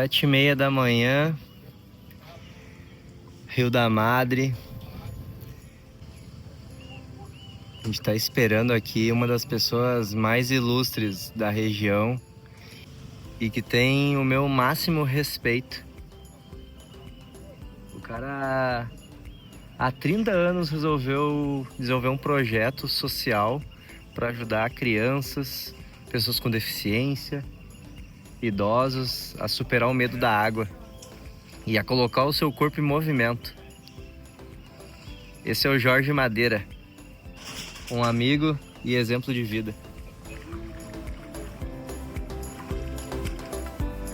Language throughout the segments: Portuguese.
7h30 da manhã, Rio da Madre. A gente está esperando aqui uma das pessoas mais ilustres da região e que tem o meu máximo respeito. O cara há 30 anos resolveu desenvolver um projeto social para ajudar crianças, pessoas com deficiência, idosos a superar o medo da água e a colocar o seu corpo em movimento. Esse é o Jorge Madeira, um amigo e exemplo de vida.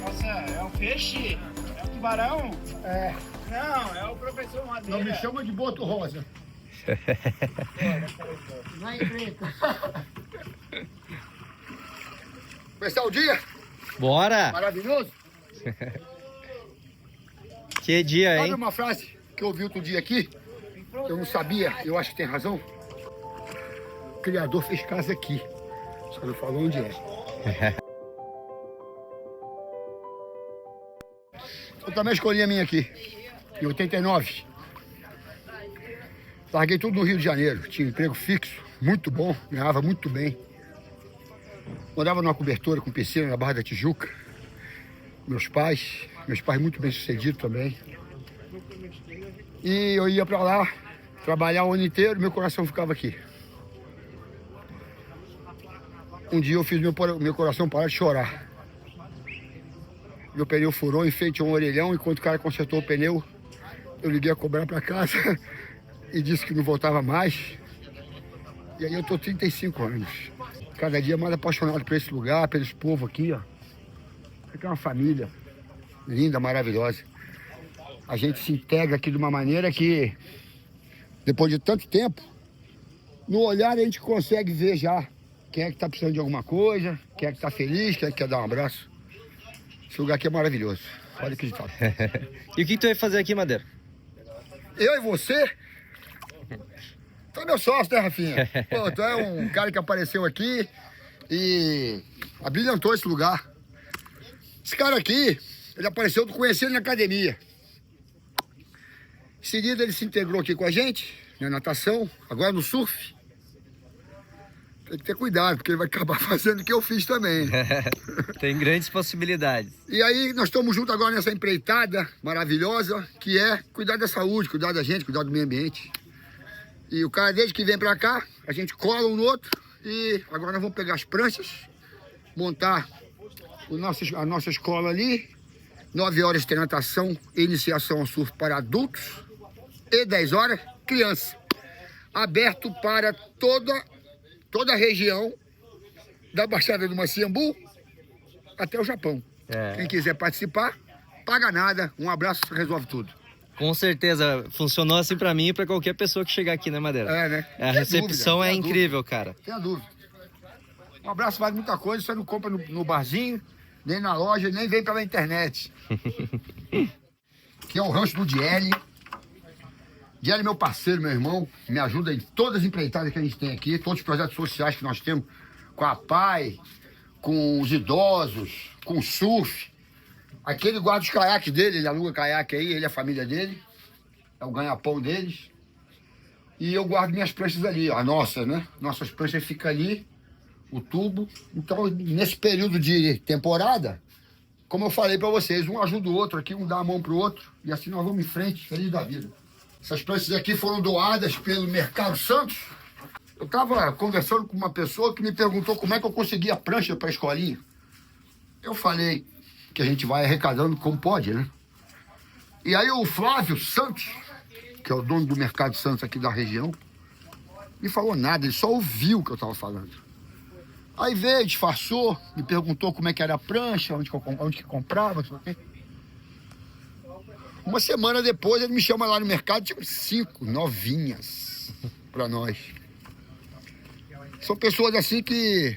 Nossa, é um peixe? É um tubarão? É. Não, é o professor Madeira. Não me chama de Boto Rosa. Vai, preta. Começar o dia? Bora! Maravilhoso. Que dia, Sabe hein? uma frase que eu ouvi outro dia aqui? Eu não sabia, eu acho que tem razão. O Criador fez casa aqui. Só não falou onde é. Eu também escolhi a minha aqui, em 89. Larguei tudo no Rio de Janeiro. Tinha emprego fixo, muito bom, ganhava muito bem. Morava numa cobertura com piscina na Barra da Tijuca. Meus pais muito bem sucedidos também. E eu ia pra lá, trabalhar o ano inteiro, meu coração ficava aqui. Um dia eu fiz meu coração parar de chorar. Meu pneu furou, enfeiteou um orelhão, enquanto o cara consertou o pneu, eu liguei a cobrar pra casa e disse que não voltava mais. E aí eu tô 35 anos. Cada dia mais apaixonado por esse lugar, por esse povo aqui, ó. Aqui é uma família linda, maravilhosa. A gente se integra aqui de uma maneira que, depois de tanto tempo, no olhar a gente consegue ver já quem é que tá precisando de alguma coisa, quem é que tá feliz, quem é que quer dar um abraço. Esse lugar aqui é maravilhoso. Pode acreditar. E o que tu vai fazer aqui, Madeira? Eu e você? Tu é meu sócio, né, Rafinha? Pô, tu é um cara que apareceu aqui e abrilhantou esse lugar. Esse cara aqui, ele apareceu, eu conheci ele na academia. Em seguida ele se integrou aqui com a gente, na natação, agora no surf. Tem que ter cuidado, porque ele vai acabar fazendo o que eu fiz também. Tem grandes possibilidades. E aí nós estamos juntos agora nessa empreitada maravilhosa, que é cuidar da saúde, cuidar da gente, cuidar do meio ambiente. E o cara, desde que vem pra cá, a gente cola um no outro e agora nós vamos pegar as pranchas, montar a nossa escola ali. 9 horas tem natação e iniciação ao surf para adultos e 10 horas, criança. Aberto para toda a região da Baixada do Maciambu até o Japão. Quem quiser participar, paga nada. Um abraço, resolve tudo. Com certeza, funcionou assim pra mim e pra qualquer pessoa que chegar aqui, né, Madeira? É, né? A recepção é incrível, cara. Sem dúvida. Um abraço vale muita coisa, você não compra no barzinho, nem na loja, nem vem pela internet. Que é o rancho do Diele. Diele é meu parceiro, meu irmão, me ajuda em todas as empreitadas que a gente tem aqui, todos os projetos sociais que nós temos, com a PAI, com os idosos, com o surf. Aqui ele guarda os caiaques dele, ele aluga caiaque aí, ele é a família dele, é o ganha-pão deles. E eu guardo minhas pranchas ali, ó, a nossa, né? Nossas pranchas ficam ali, o tubo. Então, nesse período de temporada, como eu falei pra vocês, um ajuda o outro aqui, um dá a mão pro outro, e assim nós vamos em frente, feliz da vida. Essas pranchas aqui foram doadas pelo Mercado Santos. Eu estava conversando com uma pessoa que me perguntou como é que eu conseguia prancha para a escolinha. Eu falei que a gente vai arrecadando como pode, né? E aí o Flávio Santos, que é o dono do Mercado Santos aqui da região, me falou nada, ele só ouviu o que eu estava falando. Aí veio, disfarçou, me perguntou como é que era a prancha, onde que comprava, não sei o quê. Uma semana depois ele me chama lá no mercado, tinha 5 novinhas para nós. São pessoas assim que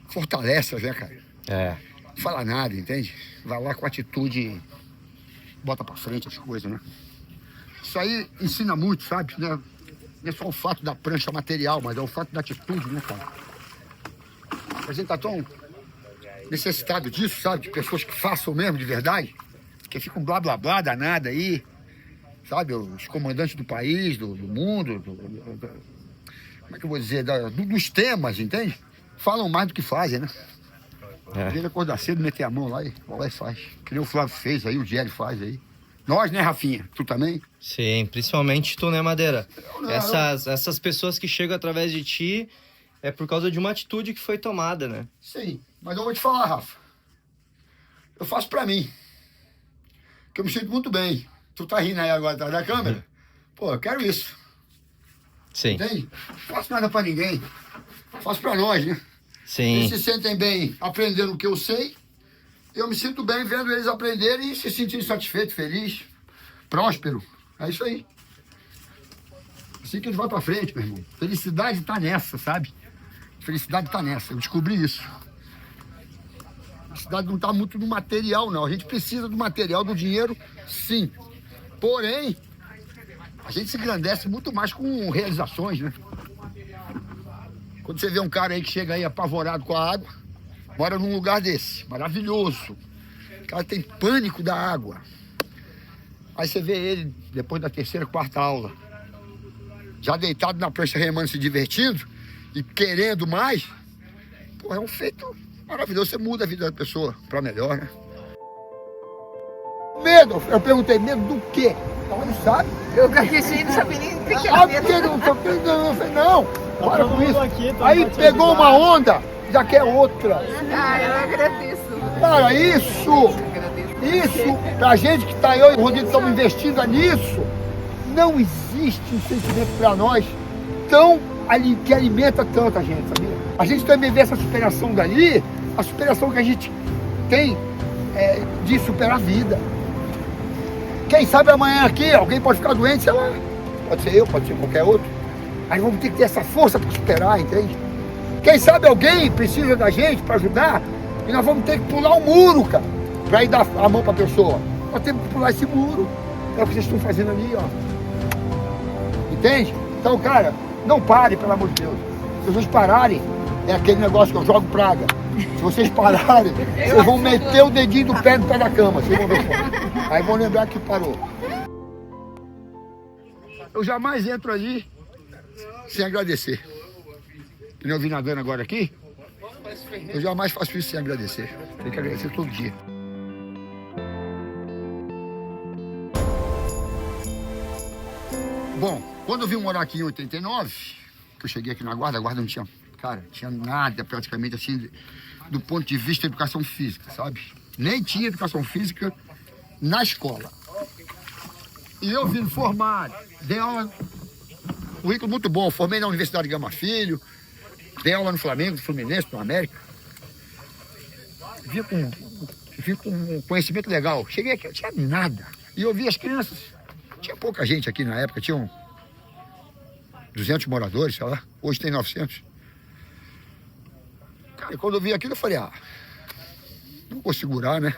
fortalecem, né, cara? Não fala nada, entende? Vai lá com atitude, bota pra frente as coisas, né? Isso aí ensina muito, sabe? Né? Não é só o fato da prancha material, mas é o fato da atitude, né, cara? A gente tá tão necessitado disso, sabe? De pessoas que façam mesmo de verdade. Que ficam blá blá blá danada aí. Sabe? Os comandantes do país, do mundo. Como é que eu vou dizer? Dos temas, entende? Falam mais do que fazem, né? Ele acordar cedo, meter a mão lá e faz. Que nem o Flávio fez aí, o Diário faz aí. Nós, né, Rafinha? Tu também? Sim, principalmente tu, né, Madeira? Essas pessoas que chegam através de ti é por causa de uma atitude que foi tomada, né? Sim, mas eu vou te falar, Rafa. Eu faço pra mim. Que eu me sinto muito bem. Tu tá rindo aí agora atrás da câmera? Pô, eu quero isso. Sim. Entende? Não faço nada pra ninguém. Faço pra nós, né? Sim. Eles se sentem bem aprendendo o que eu sei. Eu me sinto bem vendo eles aprenderem e se sentirem satisfeitos, felizes, prósperos. É isso aí. Assim que eles vão pra frente, meu irmão. Felicidade tá nessa, sabe? Felicidade tá nessa. Eu descobri isso. Felicidade não tá muito no material, não. A gente precisa do material, do dinheiro, sim. Porém, a gente se engrandece muito mais com realizações, né? Quando você vê um cara aí que chega aí apavorado com a água, mora num lugar desse, maravilhoso. O cara tem pânico da água. Aí você vê ele, depois da terceira, quarta aula, já deitado na prancha remando, se divertindo e querendo mais. Pô, é um feito maravilhoso. Você muda a vida da pessoa pra melhor, né? Medo? Eu perguntei, medo do quê? Ela não sabe. Eu gaguejei, não sabia nem o que era medo. Porque não, eu falei, não, para com isso. Aí pegou uma onda, já quer outra. Ah, eu agradeço. Cara, isso, pra gente que tá eu e o Rodrigo estamos investindo nisso, não existe um sentimento pra nós que alimenta tanto a gente, sabia? A gente também vê essa superação dali, a superação que a gente tem de superar a vida. Quem sabe amanhã aqui alguém pode ficar doente, sei lá, pode ser eu, pode ser qualquer outro. Aí vamos ter que ter essa força para superar, entende? Quem sabe alguém precisa da gente para ajudar e nós vamos ter que pular um muro, cara, para ir dar a mão para a pessoa. Nós temos que pular esse muro. É o que vocês estão fazendo ali, ó. Entende? Então, cara, não pare, pelo amor de Deus. Se vocês pararem, é aquele negócio que eu jogo praga. Se vocês pararem, vocês vão meter o dedinho do pé no pé da cama. Vocês vão ver só. Aí vão lembrar que parou. Eu jamais entro ali sem agradecer. Que nem eu vim nadando agora aqui, eu jamais faço isso sem agradecer. Tem que agradecer todo dia. Bom, quando eu vim morar aqui em 89, que eu cheguei aqui na guarda, a guarda não tinha, cara, tinha nada praticamente assim, do ponto de vista da educação física, sabe? Nem tinha educação física na escola. E eu vim formar, dei aula, currículo muito bom, formei na Universidade de Gama Filho, dei aula no Flamengo, no Fluminense, no América. Vim com um conhecimento legal. Cheguei aqui, não tinha nada. E eu vi as crianças. Tinha pouca gente aqui na época, tinham 200 moradores, sei lá. Hoje tem 900. Cara, quando eu vi aquilo, eu falei, não vou segurar, né?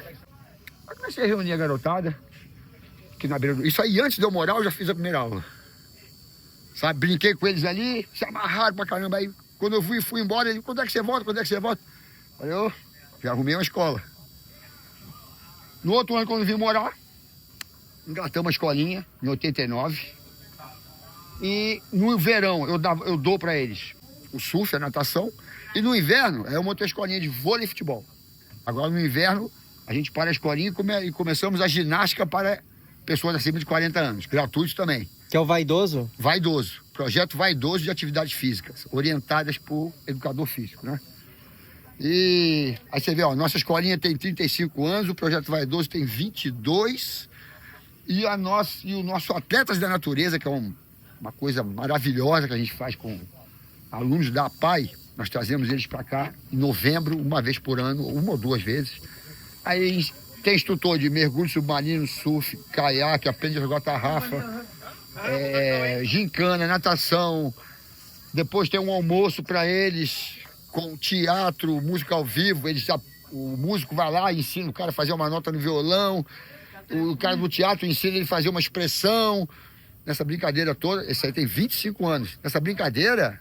Aí comecei a reunir a garotada, aqui na beira do... Isso aí, antes de eu morar, eu já fiz a primeira aula. Sabe, brinquei com eles ali, se amarraram pra caramba. Aí, quando eu fui embora, ele, quando é que você volta? Quando é que você volta? Falei, já arrumei uma escola. No outro ano, quando eu vim morar, engatamos uma escolinha, em 89. E no verão, eu dou pra eles o surf, a natação. E no inverno, eu montei uma escolinha de vôlei e futebol. Agora, no inverno, a gente para a escolinha e começamos a ginástica para pessoas acima de 40 anos. Gratuito também. Que é o Vaidoso? Vaidoso. Projeto Vaidoso de Atividades Físicas, orientadas por educador físico, né? E aí você vê, nossa escolinha tem 35 anos, o Projeto Vaidoso tem 22. E o nosso Atletas da Natureza, que é uma coisa maravilhosa que a gente faz com alunos da APAI, nós trazemos eles para cá em novembro, uma vez por ano, uma ou duas vezes. Aí tem instrutor de mergulho submarino, surf, caiaque, aprende a jogar tarrafa, gincana, natação. Depois tem um almoço para eles com teatro, música ao vivo. O músico vai lá e ensina o cara a fazer uma nota no violão. O cara do teatro ensina ele a fazer uma expressão. Nessa brincadeira toda, esse aí tem 25 anos. Nessa brincadeira,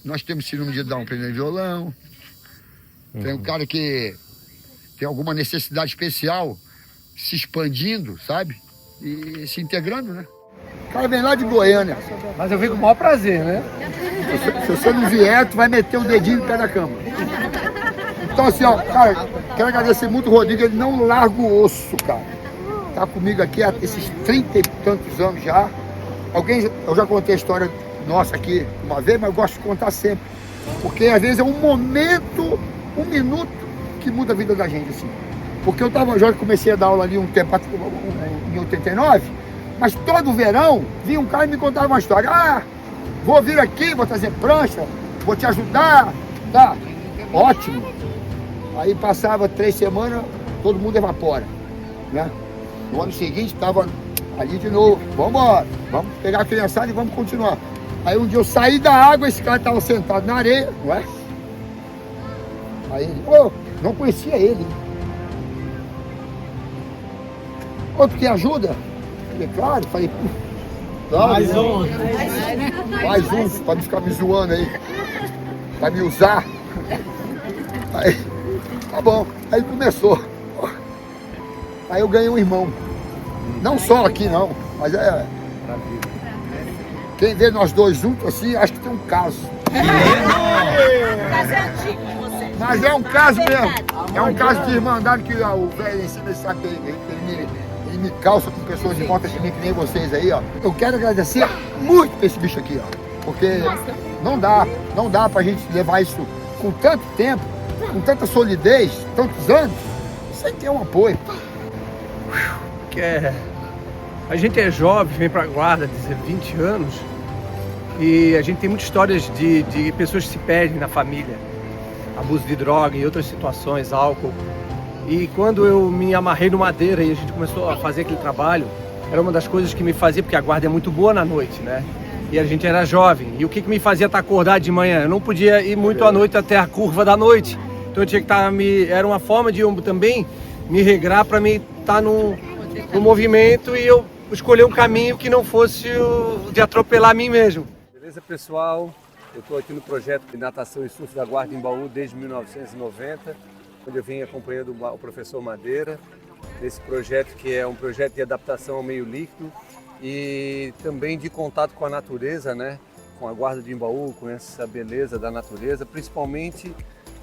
nós temos síndrome de Down aprendendo violão. Tem um cara que tem alguma necessidade especial, se expandindo, sabe? E se integrando, né? O cara vem lá de Goiânia. Mas eu vim com o maior prazer, né? Se você não vier, tu vai meter o dedinho no pé da cama. Então assim, ó, cara, quero agradecer muito o Rodrigo, ele não larga o osso, cara. Tá comigo aqui há esses 30 e tantos anos já. Eu já contei a história nossa aqui uma vez, mas eu gosto de contar sempre. Porque às vezes é um momento, um minuto, que muda a vida da gente, assim. Porque já comecei a dar aula ali um tempo, em 89, mas todo verão vinha um cara e me contava uma história. Ah, vou vir aqui, vou trazer prancha, vou te ajudar, tá? Ótimo. Aí passava 3 semanas, todo mundo evapora, né? No ano seguinte estava ali de novo, vamos embora, vamos pegar a criançada e vamos continuar. Aí um dia eu saí da água, esse cara estava sentado na areia, não é? Aí ele, não conhecia ele. Outro que ajuda? Falei, claro, falei, claro, mais um, pra não ficar me zoando aí, pra me usar. Aí, tá bom, aí começou. Aí eu ganhei um irmão. Não só aqui não, mas quem vê nós dois juntos assim, acho que tem um caso. Mas é um caso mesmo. É um caso de irmandade que o velho em cima sabe, ele me calça com pessoas de volta de mim que nem vocês aí, ó. Eu quero agradecer muito pra esse bicho aqui, ó. Porque não dá pra gente levar isso com tanto tempo, com tanta solidez, tantos anos, sem ter um apoio. A gente é jovem, vem pra guarda de 20 anos e a gente tem muitas histórias de pessoas que se perdem na família, abuso de droga e outras situações, álcool. E quando eu me amarrei no Madeira e a gente começou a fazer aquele trabalho, era uma das coisas que me fazia, porque a guarda é muito boa na noite, né? E a gente era jovem. E o que me fazia estar acordado de manhã? Eu não podia ir muito à noite até a curva da noite. Então eu tinha que estar, era uma forma de eu também me regrar para mim estar no movimento e eu escolher um caminho que não fosse o de atropelar a mim mesmo. Beleza, pessoal? Eu estou aqui no projeto de natação e surf da Guarda Embaú desde 1990, onde eu venho acompanhando o professor Madeira, nesse projeto que é um projeto de adaptação ao meio líquido e também de contato com a natureza, né? Com a Guarda de Embaú, com essa beleza da natureza, principalmente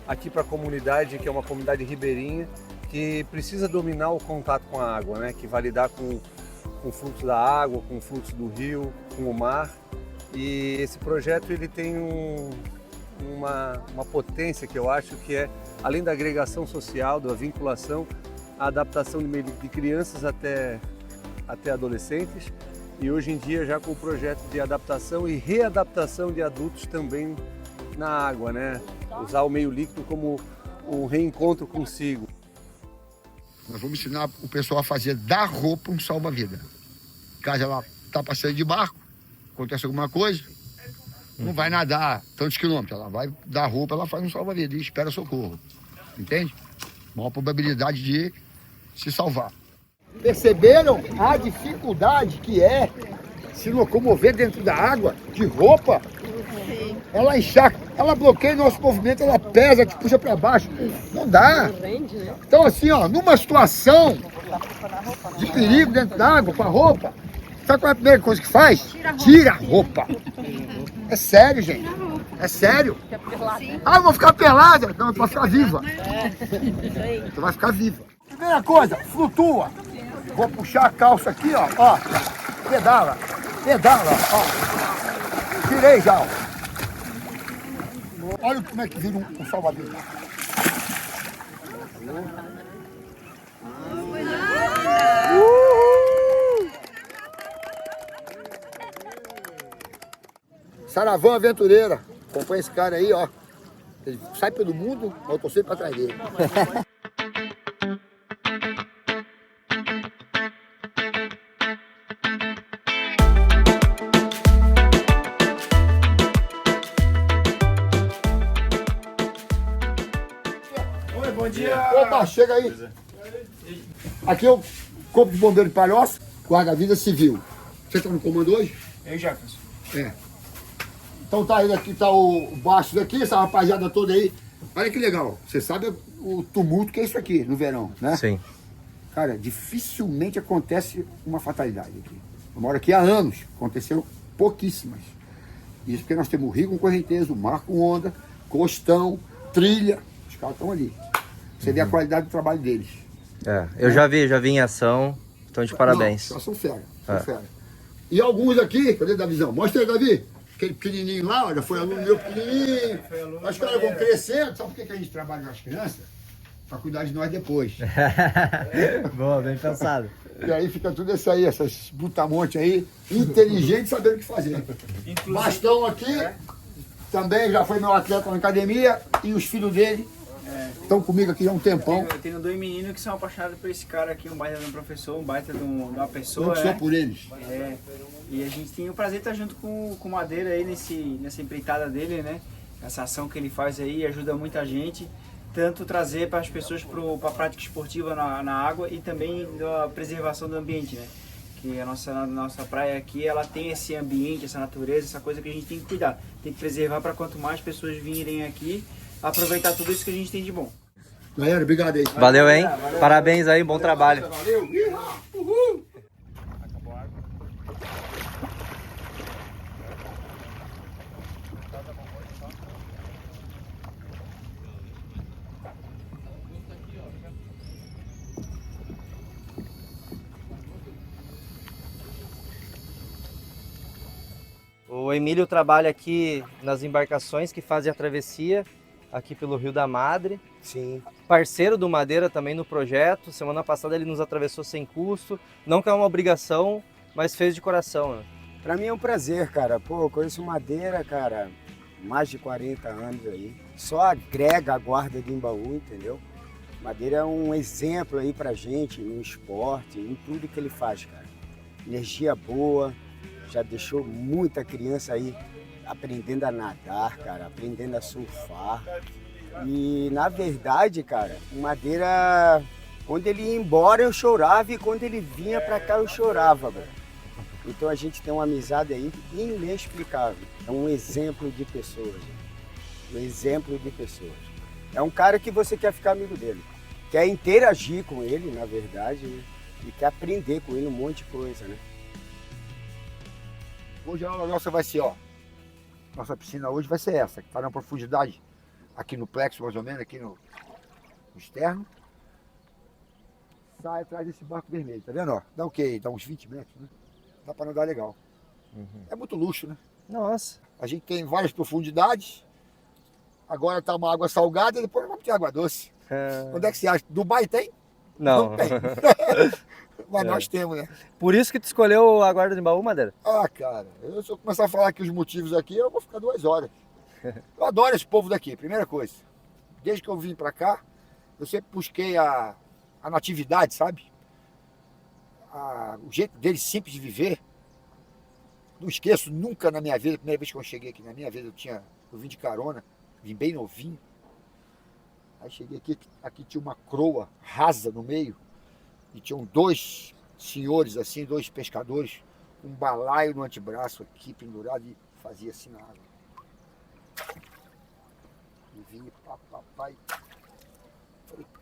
aqui para a comunidade, que é uma comunidade ribeirinha, que precisa dominar o contato com a água, né? Que vai lidar com o fluxo da água, com o fluxo do rio, com o mar. E esse projeto ele tem uma potência que eu acho que é, além da agregação social, da vinculação, a adaptação de crianças até adolescentes e hoje em dia já com o projeto de adaptação e readaptação de adultos também na água, né? Usar o meio líquido como um reencontro consigo. Nós vamos ensinar o pessoal a fazer da roupa um salva-vida. Caso ela está passeando de barco, acontece alguma coisa, não vai nadar tantos quilômetros, ela vai dar roupa, ela faz um salva-vida e espera socorro. Entende? Maior probabilidade de se salvar. Perceberam a dificuldade que é se locomover dentro da água, de roupa? Ela encharca, ela bloqueia o nosso movimento, ela pesa, te puxa para baixo. Não dá. Então assim, ó, numa situação de perigo dentro da água, com a roupa, sabe qual é a primeira coisa que faz? Tira a roupa. É sério, gente. É sério. Ah, eu vou ficar pelada. Não, tu vai ficar viva. Tu vai ficar viva. Primeira coisa, flutua. Vou puxar a calça aqui, ó. Ó, pedala, ó. Tirei já, ó. Olha como é que vira um salva-vidas. Saravão Aventureira. Acompanha esse cara aí, ó. Ele sai pelo mundo, mas eu tô sempre atrás dele. Oi, bom dia. Opa, chega aí. Aqui é o Corpo de Bombeiro de Palhoça, Guarda-Vida Civil. Você tá no comando hoje? Ei, Jefferson. É. Então tá aí, aqui tá o baixo daqui, essa rapaziada toda aí, Olha que legal. Você sabe o tumulto que é isso aqui no verão, né? Sim. Cara, dificilmente acontece uma fatalidade aqui. Eu moro aqui há anos, aconteceram pouquíssimas. Isso porque nós temos o rio com correnteza, o mar com onda, costão, trilha. Os caras estão ali. Você vê a qualidade do trabalho deles. Eu já vi em ação. Então, de parabéns. Não, são fera, são fera. E alguns aqui, cadê da visão? Mostra aí, Davi. Aquele pequenininho lá, olha, foi aluno meu pequenininho. Os caras vão crescendo. Sabe por que a gente trabalha com as crianças? Para cuidar de nós depois. Boa, bem pensado. E aí fica tudo isso aí, essas brutamontes aí, inteligentes, sabendo o que fazer. Bastão aqui, também já foi meu atleta na academia, e os filhos dele estão comigo aqui há um tempão. Eu tenho 2 meninos que são apaixonados por esse cara aqui, um baita de um professor, um baita de uma pessoa. Eu sou por eles. E a gente tem o prazer de estar junto com o Madeira aí nessa empreitada dele, né? Essa ação que ele faz aí ajuda muita gente. Tanto trazer para as pessoas para a prática esportiva na água e também da preservação do ambiente, né? Que a nossa praia aqui, ela tem esse ambiente, essa natureza, essa coisa que a gente tem que cuidar. Tem que preservar para quanto mais pessoas virem aqui, aproveitar tudo isso que a gente tem de bom. Galera, obrigado aí. Valeu, hein? Parabéns aí, bom trabalho. Valeu. Uhul. O Emílio trabalha aqui nas embarcações que fazem a travessia aqui pelo Rio da Madre. Sim. Parceiro do Madeira também no projeto. Semana passada ele nos atravessou sem custo. Não que é uma obrigação, mas fez de coração, né? Pra mim é um prazer, cara. Pô, eu conheço Madeira, cara, mais de 40 anos aí. Só agrega a guarda de Embaú, entendeu? Madeira é um exemplo aí pra gente no esporte, em tudo que ele faz, cara. Energia boa, já deixou muita criança aí aprendendo a nadar, cara, aprendendo a surfar. E na verdade, cara, o Madeira, quando ele ia embora eu chorava e quando ele vinha pra cá eu chorava, velho. Então a gente tem uma amizade aí inexplicável. É um exemplo de pessoas, gente. Um exemplo de pessoas. É um cara que você quer ficar amigo dele. Quer interagir com ele, na verdade, né? E quer aprender com ele um monte de coisa, né? Hoje a aula nossa vai ser, ó. Nossa piscina hoje vai ser essa, que está na profundidade aqui no plexo, mais ou menos, aqui no externo. Sai atrás desse barco vermelho, tá vendo? Ó? Dá o quê? Dá uns 20 metros, né? Dá para nadar legal. É muito luxo, né? Nossa. A gente tem várias profundidades. Agora tá uma água salgada e depois vamos ter água doce. Onde é que você acha? Dubai tem? Não. tem. Mas nós temos, né? Por isso que tu escolheu a guarda de Embaú, Madeira? Ah, cara, se eu começar a falar aqui os motivos aqui, eu vou ficar 2 horas. Eu adoro esse povo daqui, primeira coisa. Desde que eu vim pra cá, eu sempre busquei a natividade, sabe? O jeito deles simples de viver. Não esqueço nunca na minha vida, a primeira vez que eu cheguei aqui na minha vida, eu vim de carona, vim bem novinho. Aí cheguei aqui tinha uma croa rasa no meio. E tinham 2 senhores assim, 2 pescadores, com um balaio no antebraço aqui pendurado e fazia assim na água. E vinha papai. Falei, o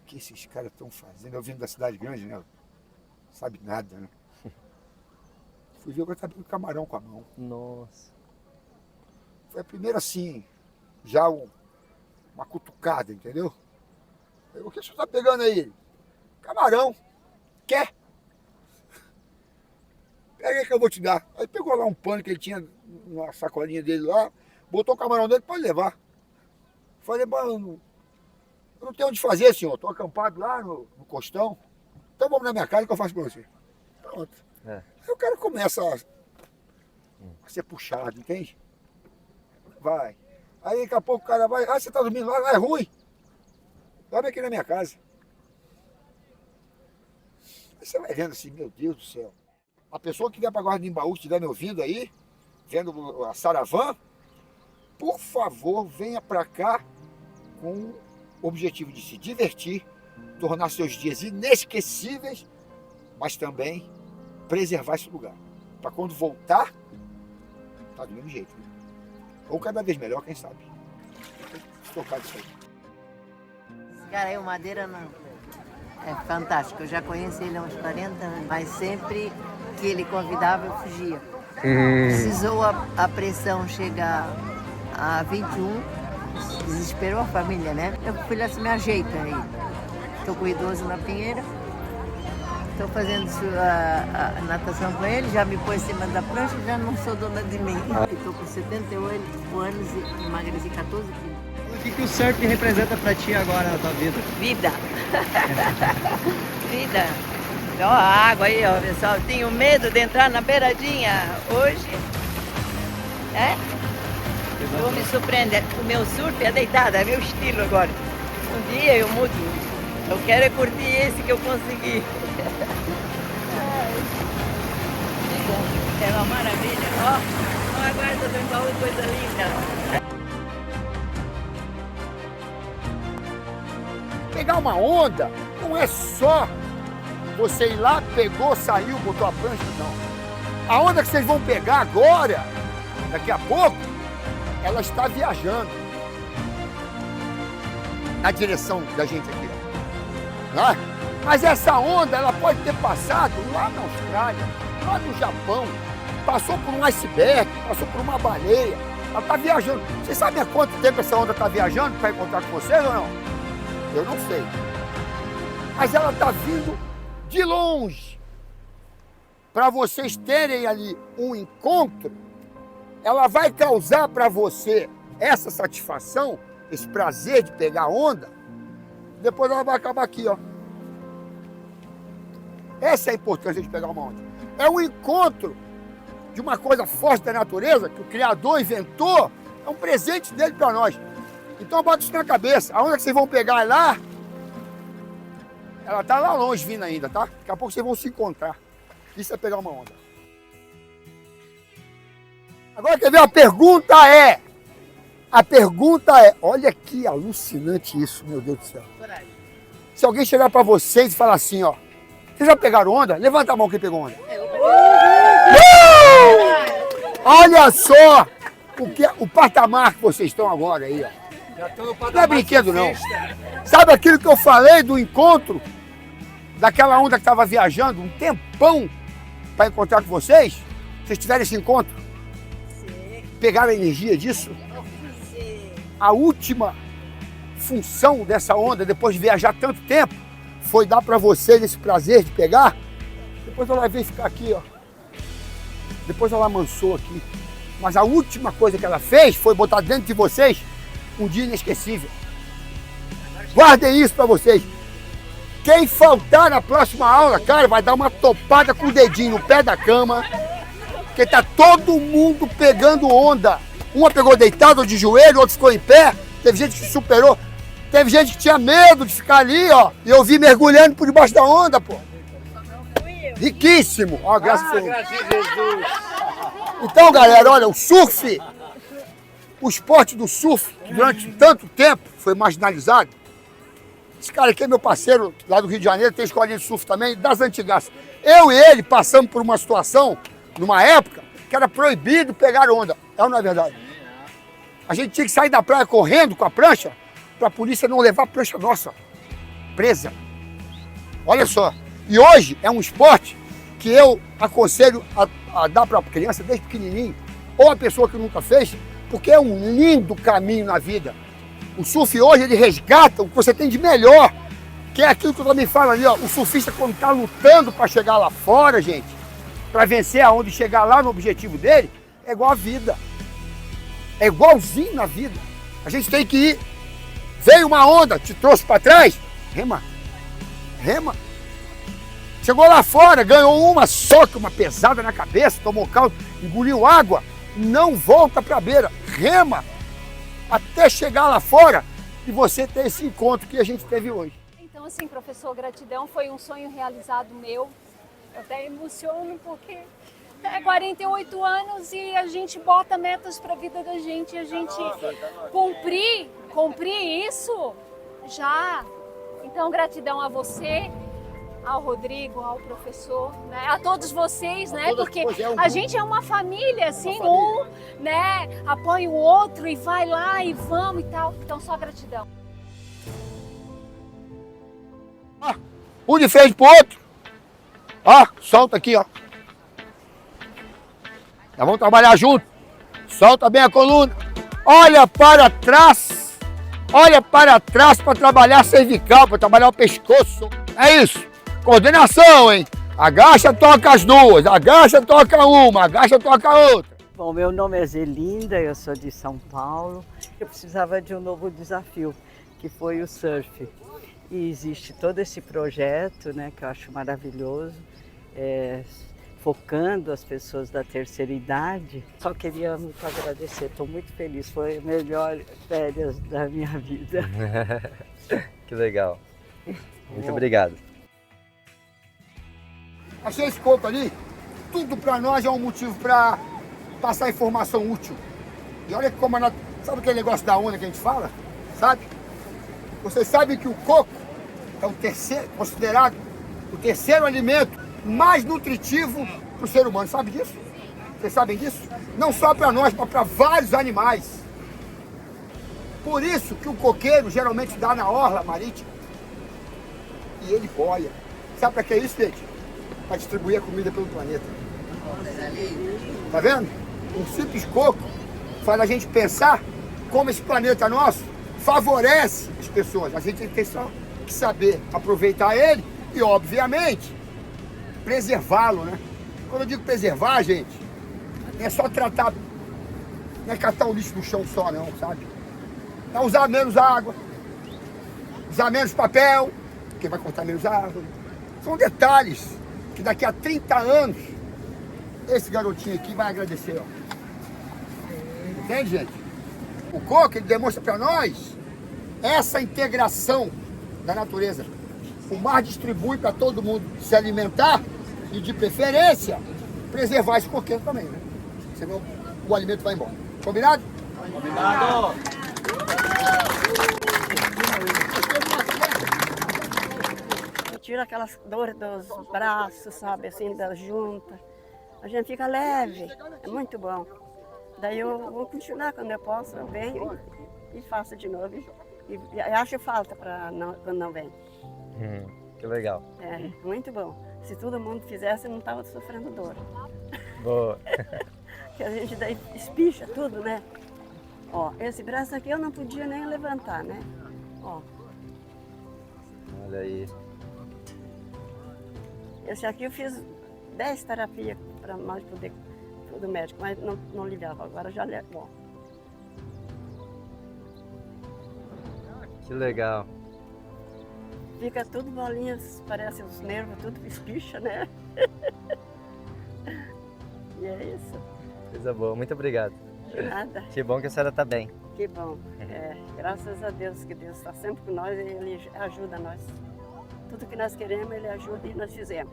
que esses caras estão fazendo? Eu vim da cidade grande, né? Não sabe nada, né? Fui ver, agora tá abrindo camarão com a mão. Nossa. Foi a primeira assim, já uma cutucada, entendeu? O que o senhor tá pegando aí? Camarão. Quer? Pega aí que eu vou te dar. Aí pegou lá um pano que ele tinha na sacolinha dele lá, botou o camarão dele, pode levar. Falei, mano, eu não tenho onde fazer, senhor. Tô acampado lá no costão. Então vamos na minha casa que eu faço pra você. Pronto. Aí o cara começa a ser puxado, entende? Vai. Aí daqui a pouco o cara vai, você tá dormindo lá, é ruim. Dorme aqui na minha casa. Aí você vai vendo assim, meu Deus do céu. A pessoa que vier para Guarda de Embaú, que estiver me ouvindo aí, vendo a Saravã, por favor, venha para cá com o objetivo de se divertir, tornar seus dias inesquecíveis, mas também preservar esse lugar. Para quando voltar, tá do mesmo jeito. Né? Ou cada vez melhor, quem sabe. tocar disso aí. Cara, o Madeira não... é fantástico. Eu já conheci ele há uns 40 anos, mas sempre que ele convidava, eu fugia. Precisou a pressão chegar a 21, desesperou a família, né? Eu falei assim, me ajeita aí. Estou com o idoso na Pinheira, estou fazendo a natação com ele, já me pôs em cima da prancha, já não sou dona de mim. Estou com 78 anos e emagreci 14 quilos. O que o surf representa pra ti agora na tua vida? Vida. Vida. Ó, a água aí, ó, pessoal. Tenho medo de entrar na beiradinha hoje. Vou me surpreender. O meu surf é deitado, é meu estilo agora. Um dia eu mudo. Eu quero curtir esse que eu consegui. É uma maravilha. Ó, a guarda do baú, coisa linda. Pegar uma onda não é só você ir lá, pegou, saiu, botou a prancha, não. A onda que vocês vão pegar agora, daqui a pouco, ela está viajando na direção da gente aqui, ó. Né? Mas essa onda, ela pode ter passado lá na Austrália, lá no Japão, passou por um iceberg, passou por uma baleia, ela está viajando. Vocês sabem há quanto tempo essa onda está viajando para encontrar com vocês ou não? Eu não sei. Mas ela está vindo de longe. Para vocês terem ali um encontro, ela vai causar para você essa satisfação, esse prazer de pegar onda, depois ela vai acabar aqui, ó. Essa é a importância de pegar uma onda. É um encontro de uma coisa forte da natureza, que o Criador inventou, é um presente dele para nós. Então bota isso na cabeça. A onda que vocês vão pegar lá, ela tá lá longe vindo ainda, tá? Daqui a pouco vocês vão se encontrar. Isso é pegar uma onda. Agora quer ver? A pergunta é, olha que alucinante isso, meu Deus do céu. Se alguém chegar para vocês e falar assim, ó, vocês já pegaram onda? Levanta a mão quem pegou onda. Olha só o patamar que vocês estão agora aí, ó. Não é brinquedo, não. Sabe aquilo que eu falei do encontro? Daquela onda que estava viajando um tempão para encontrar com vocês? Vocês tiveram esse encontro? Sim. Pegaram a energia disso? Sim. A última função dessa onda, depois de viajar tanto tempo, foi dar para vocês esse prazer de pegar. Depois ela veio ficar aqui, ó. Depois ela amansou aqui. Mas a última coisa que ela fez foi botar dentro de vocês um dia inesquecível. Guardem isso para vocês. Quem faltar na próxima aula, cara, vai dar uma topada com o dedinho no pé da cama, porque tá todo mundo pegando onda. Uma pegou deitado ou de joelho, outro ficou em pé. Teve gente que superou. Teve gente que tinha medo de ficar ali, ó. E eu vi mergulhando por debaixo da onda, pô. Riquíssimo. Ó, graças a Jesus. Então, galera, olha, o surf, o esporte do surf, que durante tanto tempo foi marginalizado. Esse cara aqui é meu parceiro lá do Rio de Janeiro, tem escolinha de surf também, das antigas. Eu e ele passamos por uma situação, numa época, que era proibido pegar onda. É ou não é verdade? A gente tinha que sair da praia correndo com a prancha, para a polícia não levar a prancha nossa presa. Olha só. E hoje é um esporte que eu aconselho a dar para a criança desde pequenininho, ou a pessoa que nunca fez, porque é um lindo caminho na vida. O surf hoje, ele resgata o que você tem de melhor, que é aquilo que eu também falo ali, ó. O surfista, quando está lutando para chegar lá fora, gente, para vencer aonde chegar lá no objetivo dele, é igual a vida. É igualzinho na vida. A gente tem que ir. Veio uma onda, te trouxe para trás, rema. Rema. Chegou lá fora, ganhou uma soca, uma pesada na cabeça, tomou caldo, engoliu água, não volta para a beira, rema. Até chegar lá fora e você ter esse encontro que a gente teve hoje. Então, assim, professor, gratidão, foi um sonho realizado meu. Eu até emociono porque é 48 anos e a gente bota metas para a vida da gente e a gente cumprir isso já. Então, gratidão a você, ao Rodrigo, ao professor, né? A todos vocês, né? todas Porque vocês, é um a grupo. gente é uma família, assim, família. um, né, apoia o outro e vai lá e vamos e tal. Então, só gratidão. Um de frente pro outro. Ó, solta aqui, ó. Já vamos trabalhar junto. Solta bem a coluna. Olha para trás. Olha para trás para trabalhar a cervical, para trabalhar o pescoço. É isso. Coordenação, hein? Agacha, toca as duas. Agacha, toca uma. Agacha, toca a outra. Bom, meu nome é Zelinda, eu sou de São Paulo. Eu precisava de um novo desafio, que foi o surf. E existe todo esse projeto, né, que eu acho maravilhoso, focando as pessoas da terceira idade. Só queria muito agradecer, estou muito feliz, foi a melhor férias da minha vida. Que legal. Muito obrigado. Achei esse coco ali. Tudo para nós é um motivo para passar informação útil. E olha como sabe aquele negócio da onda que a gente fala? Sabe? Vocês sabem que o coco é considerado o terceiro alimento mais nutritivo para o ser humano. Sabe disso? Vocês sabem disso? Não só para nós, mas para vários animais. Por isso que o coqueiro geralmente dá na orla marítima. E ele boia. Sabe para que é isso, gente? Para distribuir a comida pelo planeta. Tá vendo? Um simples coco faz a gente pensar como esse planeta nosso favorece as pessoas. A gente tem só que saber aproveitar ele e, obviamente, preservá-lo, né? Quando eu digo preservar, gente, não é só tratar, não é catar o lixo no chão só, não, sabe? É usar menos água, usar menos papel, porque vai cortar menos árvore. São detalhes que daqui a 30 anos esse garotinho aqui vai agradecer, ó. Entende, gente? O coco, ele demonstra para nós essa integração da natureza. O mar distribui para todo mundo se alimentar e, de preferência, preservar esse coqueiro também, né? Senão o alimento vai embora. Combinado? Combinado! Tira aquelas dores dos braços, sabe, assim, da junta. A gente fica leve, é muito bom. Daí eu vou continuar quando eu posso, eu venho e faço de novo. E acho falta quando não vem. Que legal. É, muito bom. Se todo mundo fizesse, não estava sofrendo dor. Boa. Que a gente daí espicha tudo, né? Ó, esse braço aqui eu não podia nem levantar, né? Ó. Olha aí. Esse aqui eu fiz 10 terapias para nós poder do médico, mas não ligava, agora já é bom. Que legal. Fica tudo bolinhas, parece os nervos, tudo espicha, né? E é isso. Coisa boa. Muito obrigado. De nada. Que bom que a senhora está bem. Que bom. Graças a Deus, que Deus está sempre com nós e Ele ajuda nós. Tudo que nós queremos, Ele ajuda e nós fizemos.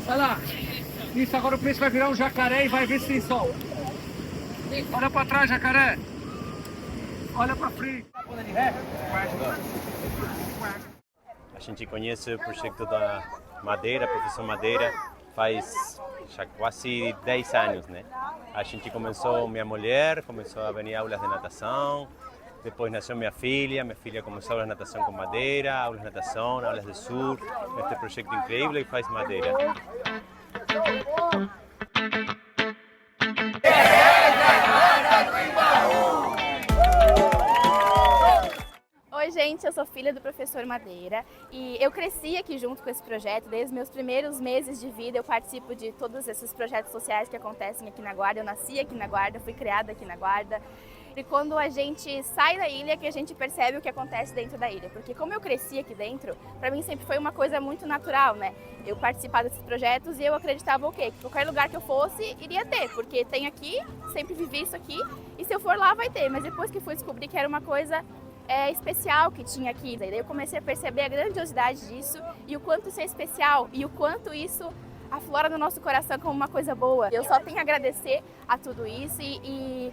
Olha lá. Isso, agora o peixe vai virar um jacaré e vai ver se tem sol. Olha pra trás, jacaré. Olha pra frente. A gente conhece o projeto da Madeira, professor Madeira, faz já quase 10 anos, né? A gente começou, minha mulher começou a vir aulas de natação, depois nasceu minha filha começou aulas de natação com Madeira, aulas de natação, aulas de surf, este projeto incrível e faz Madeira. Oi, gente, eu sou filha do professor Madeira e eu cresci aqui junto com esse projeto. Desde os meus primeiros meses de vida eu participo de todos esses projetos sociais que acontecem aqui na Guarda. Eu nasci aqui na Guarda, fui criada aqui na Guarda. E quando a gente sai da ilha que a gente percebe o que acontece dentro da ilha. Porque como eu cresci aqui dentro, para mim sempre foi uma coisa muito natural, né? Eu participar desses projetos e eu acreditava o quê? Que qualquer lugar que eu fosse, iria ter. Porque tem aqui, sempre vivi isso aqui, e se eu for lá vai ter. Mas depois que fui descobrir que era uma coisa especial que tinha aqui, daí eu comecei a perceber a grandiosidade disso e o quanto isso é especial e o quanto isso aflora no nosso coração como uma coisa boa. Eu só tenho a agradecer a tudo isso e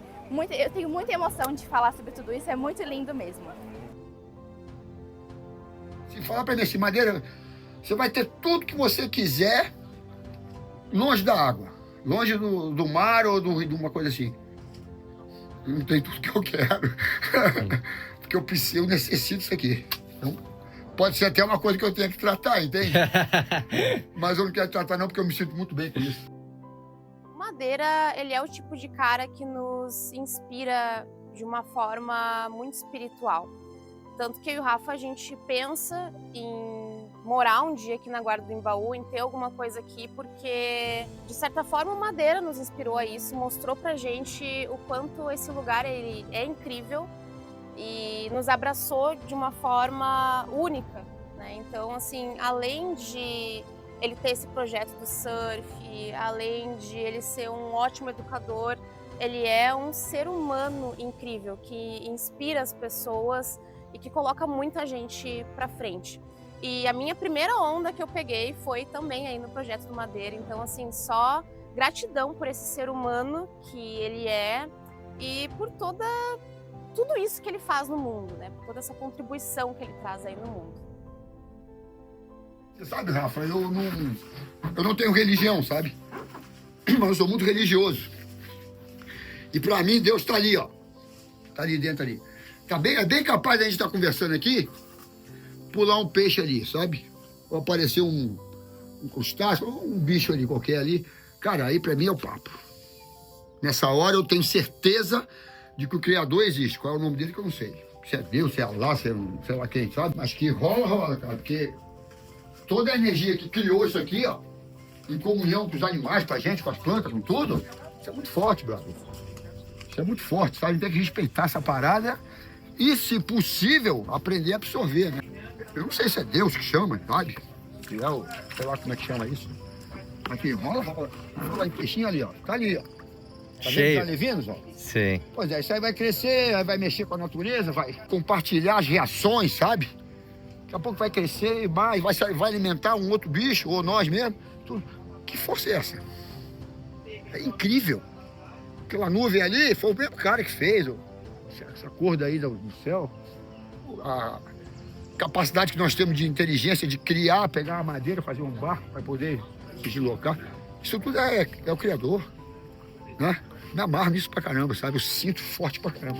eu tenho muita emoção de falar sobre tudo isso, é muito lindo mesmo. Se falar pra mim assim, Madeira, você vai ter tudo que você quiser longe da água, longe do mar ou de uma coisa assim. Eu não tenho tudo que eu quero, porque eu necessito isso aqui. Então, pode ser até uma coisa que eu tenha que tratar, entende? Mas eu não quero tratar não, porque eu me sinto muito bem com isso. Madeira, ele é o tipo de cara que nos inspira de uma forma muito espiritual. Tanto que eu e o Rafa, a gente pensa em morar um dia aqui na Guarda do Embaú, em ter alguma coisa aqui, porque, de certa forma, o Madeira nos inspirou a isso, mostrou pra gente o quanto esse lugar ele é incrível e nos abraçou de uma forma única, né? Então, assim, além de ele ter esse projeto do surf, além de ele ser um ótimo educador, ele é um ser humano incrível, que inspira as pessoas e que coloca muita gente pra frente. E a minha primeira onda que eu peguei foi também aí no projeto do Madeira, então assim, só gratidão por esse ser humano que ele é e por tudo isso que ele faz no mundo, né? Por toda essa contribuição que ele traz aí no mundo. Você sabe, Rafa, eu não tenho religião, sabe? Mas eu sou muito religioso. E pra mim, Deus tá ali, ó. Tá ali dentro ali. É bem capaz de a gente estar conversando aqui, pular um peixe ali, sabe? Ou aparecer um crustáceo, ou um bicho ali qualquer ali. Cara, aí pra mim é o papo. Nessa hora eu tenho certeza de que o Criador existe. Qual é o nome dele que eu não sei. Se é Deus, se é Allah, se é sei lá quem, sabe? Mas que rola, cara. Porque toda a energia que criou isso aqui, ó, em comunhão com os animais, com a gente, com as plantas, com tudo, isso é muito forte, brother. Isso é muito forte, sabe? A gente tem que respeitar essa parada e, se possível, aprender a absorver, né? Eu não sei se é Deus que chama, sabe? Sei lá como é que chama isso. Aqui, rola em peixinho ali, ó. Tá ali, ó. Tá vendo os alevinos, ó? Sim. Pois é, isso aí vai crescer, aí vai mexer com a natureza, vai compartilhar as reações, sabe? Daqui a pouco vai crescer e vai alimentar um outro bicho, ou nós mesmos. Tudo. Que força é essa? É incrível. Aquela nuvem ali foi o mesmo cara que fez, ó. Essa cor daí do céu. A capacidade que nós temos de inteligência, de criar, pegar a madeira, fazer um barco para poder se deslocar. Isso tudo é o Criador, né? Me amarro nisso pra caramba, sabe? Eu sinto forte pra caramba.